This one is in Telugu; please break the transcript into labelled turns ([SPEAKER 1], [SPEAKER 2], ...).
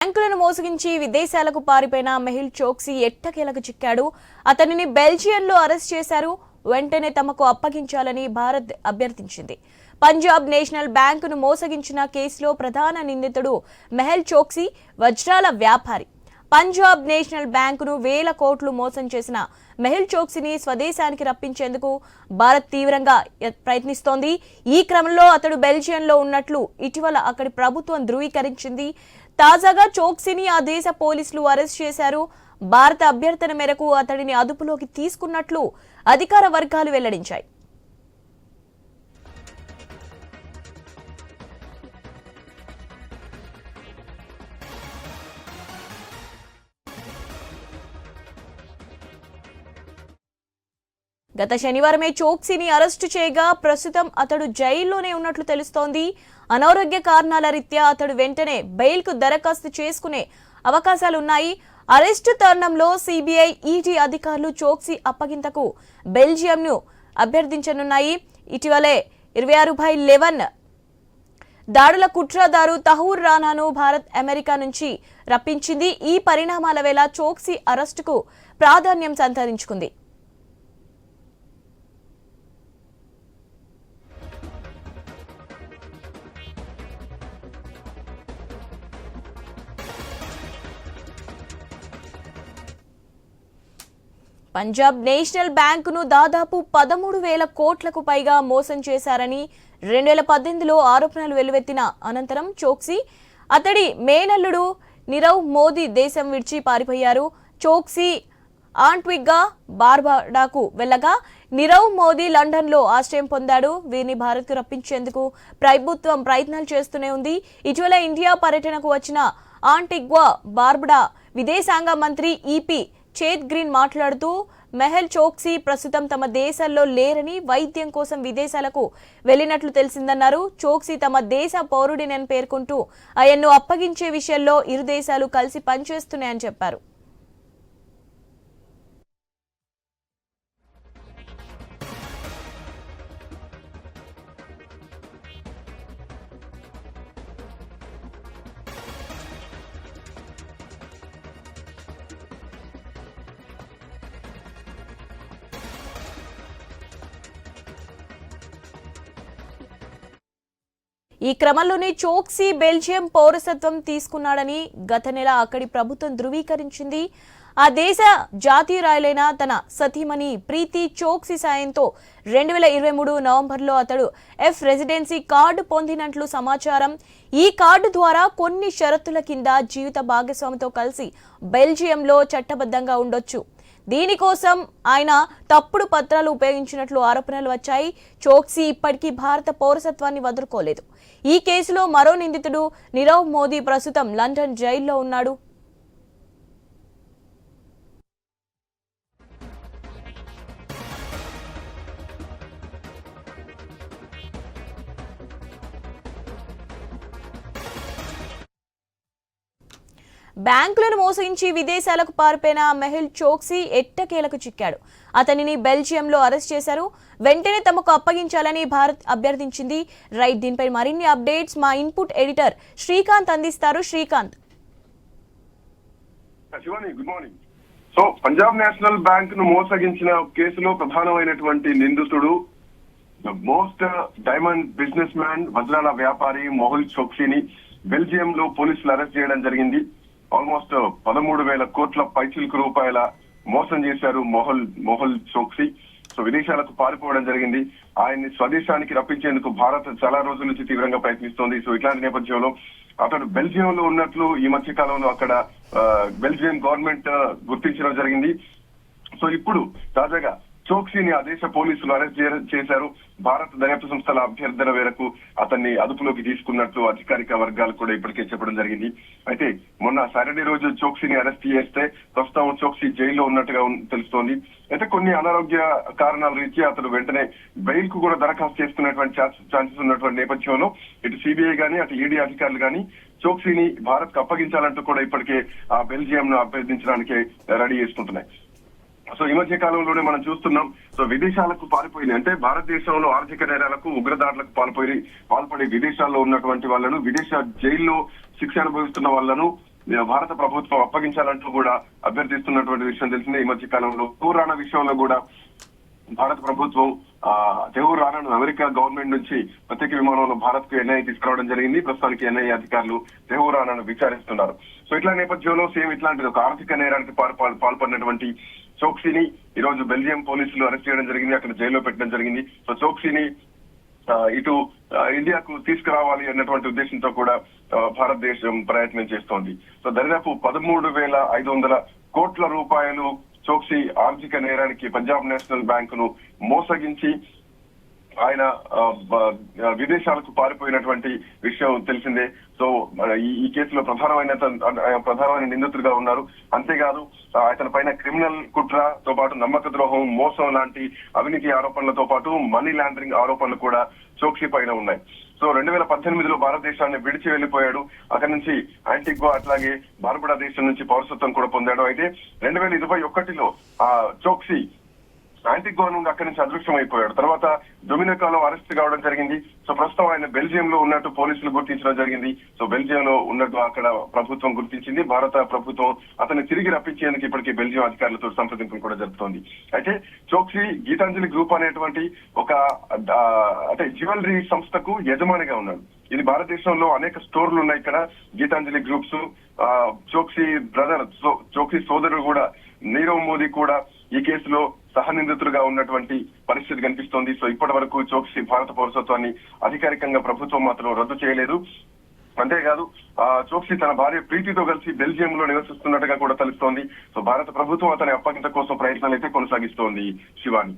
[SPEAKER 1] బ్యాంకులను మోసగించి విదేశాలకు పారిపోయిన మెహుల్ చోక్సీ ఎట్టకేలకు చిక్కాడు. అతనిని బెల్జియంలో అరెస్ట్ చేశారు. వెంటనే తమకు అప్పగించాలని భారత్ అభ్యర్థించింది. పంజాబ్ నేషనల్ బ్యాంకును మోసగించిన కేసులో ప్రధాన నిందితుడు మెహుల్ చోక్సీ వజ్రాల వ్యాపారి. పంజాబ్ నేషనల్ బ్యాంకును వేల కోట్లు మోసం చేసిన మెహుల్ చోక్సీని స్వదేశానికి రప్పించేందుకు భారత్ తీవ్రంగా ప్రయత్నిస్తోంది. ఈ క్రమంలో అతడు బెల్జియంలో ఉన్నట్లు ఇటీవల అక్కడి ప్రభుత్వం ధృవీకరించింది. తాజాగా చోక్సీని ఆ దేశ పోలీసులు అరెస్ట్ చేశారు. భారత అభ్యర్థన మేరకు అతడిని అదుపులోకి తీసుకున్నట్లు అధికార వర్గాలు వెల్లడించాయి. గత శనివారమే చోక్సీని అరెస్టు చేయగా ప్రస్తుతం అతడు జైల్లోనే ఉన్నట్లు తెలుస్తోంది. అనారోగ్య కారణాల రీత్యా అతడు వెంటనే బెయిల్కు దరఖాస్తు చేసుకునే అవకాశాలున్నాయి. అరెస్టు తరుణంలో సిబిఐ, ఈడీ అధికారులు చోక్సీ అప్పగింతకు బెల్జియంను అభ్యర్థించనున్నాయి. ఇటీవలే 26/11 దాడుల కుట్రదారు తహూర్ రానాను భారత్ అమెరికా నుంచి రప్పించింది. ఈ పరిణామాల వేళ చోక్సీ అరెస్టుకు ప్రాధాన్యం సంతరించుకుంది. పంజాబ్ నేషనల్ బ్యాంకును దాదాపు 13,000 కోట్లకు పైగా మోసం చేశారని 2018లో ఆరోపణలు వెల్లువెత్తిన అనంతరం చోక్సీ, అతడి మేనల్లుడు నీరవ్ మోదీ దేశం విడిచి పారిపోయారు. చోక్సీ ఆంట్విగ్గా బార్బడాకు వెళ్లగా నీరవ్ మోదీ లండన్లో ఆశ్రయం పొందాడు. వీరిని భారత్కు రప్పించేందుకు ప్రభుత్వం ప్రయత్నాలు చేస్తూనే ఉంది. ఇటీవల ఇండియా పర్యటనకు వచ్చిన ఆంటిగ్వా బార్బడా విదేశాంగ మంత్రి ఈపీ చేత్ గ్రీన్ మాట్లాడుతూ మెహుల్ చోక్సీ ప్రస్తుతం తమ దేశాల్లో లేరని, వైద్యం కోసం విదేశాలకు వెళ్లినట్లు తెలిసిందన్నారు. చోక్సీ తమ దేశ పౌరుడినని పేర్కొంటూ ఆయన్ను అప్పగించే విషయంలో ఇరు దేశాలు కలిసి పనిచేస్తున్నాయని చెప్పారు. ఈ క్రమంలోనే చోక్సీ బెల్జియం పౌరసత్వం తీసుకున్నాడని గత నెల అక్కడి ప్రభుత్వం ధృవీకరించింది. ఆ దేశ జాతీయురాలైన తన సతీమణి ప్రీతి చోక్సీ సాయంతో 2023 నవంబర్లో అతడు ఎఫ్ రెసిడెన్సీ కార్డు పొందినట్లు సమాచారం. ఈ కార్డు ద్వారా కొన్ని షరతుల కింద జీవిత భాగస్వామితో కలిసి బెల్జియంలో చట్టబద్ధంగా ఉండొచ్చు. దీనికోసం ఆయన తప్పుడు పత్రాలు ఉపయోగించినట్లు ఆరోపణలు వచ్చాయి. చోక్సీ ఇప్పటికీ భారత పౌరసత్వాన్ని వదులుకోలేదు. ఈ కేసులో మరో నిందితుడు నీరవ్ మోదీ ప్రస్తుతం లండన్ జైల్లో ఉన్నాడు. బ్యాంకులను మోసగించి విదేశాలకు పారిపోయిన మెహుల్ చోక్సీ ఎట్టకేలకు చిక్కాడు. అతనిని బెల్జియంలో అరెస్ట్ చేశారు. వెంటనే తమకు అప్పగించాలని భారత్ అభ్యర్థించింది. రైట్, దీనిపై మరిన్ని అప్డేట్స్ మా ఇన్పుట్ ఎడిటర్ శ్రీకాంత్ అందిస్తారు. Srikanth.
[SPEAKER 2] Good morning. So Punjab national bank ను మోసగించిన కేసులో ప్రధానమైనటువంటి నిందితుడు మోస్ట్ డైమండ్ బిజినెస్ మ్యాన్, వజ్రాల వ్యాపారి మెహుల్ చోక్సీని బెల్జియం లో పోలీసులు అరెస్ట్ చేయడం జరిగింది. ఆల్మోస్ట్ 13,000 కోట్ల పైచిలకు రూపాయల మోసం చేశారు మెహుల్ చోక్సీ. సో విదేశాలకు పారిపోవడం జరిగింది. ఆయన్ని స్వదేశానికి రప్పించేందుకు భారత్ చాలా రోజుల నుంచి తీవ్రంగా ప్రయత్నిస్తోంది. సో ఇట్లాంటి నేపథ్యంలో అతడు బెల్జియంలో ఉన్నట్లు ఈ మధ్య కాలంలో అక్కడ బెల్జియం గవర్నమెంట్ గుర్తించడం జరిగింది. సో ఇప్పుడు తాజాగా చోక్సీని ఆ దేశ పోలీసులు అరెస్ట్ చేశారు. భారత దర్యాప్తు సంస్థల అభ్యర్థన మేరకు అతన్ని అదుపులోకి తీసుకున్నట్లు అధికారిక వర్గాలు కూడా ఇప్పటికే చెప్పడం జరిగింది. అయితే మొన్న సాటర్డే రోజు చోక్సీని అరెస్ట్ చేస్తే ప్రస్తుతం చోక్సీ జైల్లో ఉన్నట్టుగా తెలుస్తోంది. అయితే కొన్ని అనారోగ్య కారణాల రీత్యా అతడు వెంటనే బెయిల్ కు కూడా దరఖాస్తు చేసుకున్నటువంటి ఛాన్సెస్ ఉన్నటువంటి నేపథ్యంలో ఇటు సిబిఐ గానీ అటు ఈడీ అధికారులు గానీ చోక్సీని భారత్ కు అప్పగించాలంటూ కూడా ఇప్పటికే ఆ బెల్జియం ను అభ్యర్థించడానికి రెడీ చేసుకుంటున్నాయి. సో ఈ మధ్య కాలంలోనే మనం చూస్తున్నాం. సో విదేశాలకు పారిపోయింది అంటే భారతదేశంలో ఆర్థిక నేరాలకు, ఉగ్రదాడులకు పాల్పడి విదేశాల్లో ఉన్నటువంటి వాళ్ళను, విదేశ జైల్లో శిక్ష అనుభవిస్తున్న వాళ్ళను భారత ప్రభుత్వం అప్పగించాలంటూ కూడా అభ్యర్థిస్తున్నటువంటి విషయం తెలిసిందే. ఈ మధ్య కాలంలో రాణా విషయంలో కూడా భారత ప్రభుత్వం తెహూర్ రాణాను అమెరికా గవర్నమెంట్ నుంచి ప్రత్యేక విమానంలో భారత్ కు ఎన్ఐఏ తీసుకురావడం జరిగింది. ప్రస్తుతానికి ఎన్ఐఏ అధికారులు తెహూర్ రాణాను విచారిస్తున్నారు. సో ఇట్లా నేపథ్యంలో సేమ్ ఇట్లాంటిది ఒక ఆర్థిక నేరానికి పాల్పడినటువంటి చోక్సీని ఈ రోజు బెల్జియం పోలీసులు అరెస్ట్ చేయడం జరిగింది. అక్కడ జైల్లో పెట్టడం జరిగింది. సో చోక్సీని ఇటు ఇండియాకు తీసుకురావాలి అన్నటువంటి ఉద్దేశంతో కూడా భారతదేశం ప్రయత్నం చేస్తోంది. సో దరిదాపు 13,500 కోట్ల రూపాయలు చోక్సీ ఆర్థిక నేరానికి పంజాబ్ నేషనల్ బ్యాంక్ ను మోసగించి ఆయన విదేశాలకు పారిపోయినటువంటి విషయం తెలిసిందే. సో ఈ కేసులో ప్రధానమైన నిందితుడిగా ఉన్నారు. అంతేకాదు అతని పైన క్రిమినల్ కుట్రతో పాటు నమ్మక ద్రోహం, మోసం లాంటి అవినీతి ఆరోపణలతో పాటు మనీ లాండరింగ్ ఆరోపణలు కూడా చోక్సీ పైన ఉన్నాయి. సో 2018లో భారతదేశాన్ని విడిచి వెళ్లిపోయాడు. అక్కడి నుంచి యాంటిగ్వా అట్లాగే బార్బుడా దేశం నుంచి పౌరసత్వం కూడా పొందాడు. అయితే 2021లో చోక్సీ యాంటిగ్వా నుండి అక్కడి నుంచి అదృశ్యం అయిపోయాడు. తర్వాత డొమినికాలో అరెస్ట్ కావడం జరిగింది. సో ప్రస్తుతం ఆయన బెల్జియం లో ఉన్నట్టు పోలీసులు గుర్తించడం జరిగింది. సో బెల్జియం లో ఉన్నట్టు అక్కడ ప్రభుత్వం గుర్తించింది. భారత ప్రభుత్వం అతన్ని తిరిగి రప్పించేందుకు ఇప్పటికీ బెల్జియం అధికారులతో సంప్రదింపులు కూడా జరుపుతోంది. అయితే చోక్సీ గీతాంజలి గ్రూప్ అనేటువంటి ఒక అంటే జ్యువెలరీ సంస్థకు యజమానిగా ఉన్నాడు. ఇది భారతదేశంలో అనేక స్టోర్లు ఉన్నాయి ఇక్కడ గీతాంజలి గ్రూప్స్. చోక్సీ బ్రదర్, చోక్సీ సోదరుడు కూడా నీరవ్ మోదీ కూడా ఈ కేసులో సహనిందితులుగా ఉన్నటువంటి పరిస్థితి కనిపిస్తోంది. సో ఇప్పటి వరకు చోక్సీ భారత పౌరసత్వాన్ని అధికారికంగా ప్రభుత్వం మాత్రం రద్దు చేయలేదు. అంతేకాదు చోక్సీ తన భార్య ప్రీతితో కలిసి బెల్జియం లో నివసిస్తున్నట్టుగా కూడా తెలుస్తోంది. సో భారత ప్రభుత్వం అతని అప్పగింత కోసం ప్రయత్నాలు అయితే కొనసాగిస్తోంది. శివాని.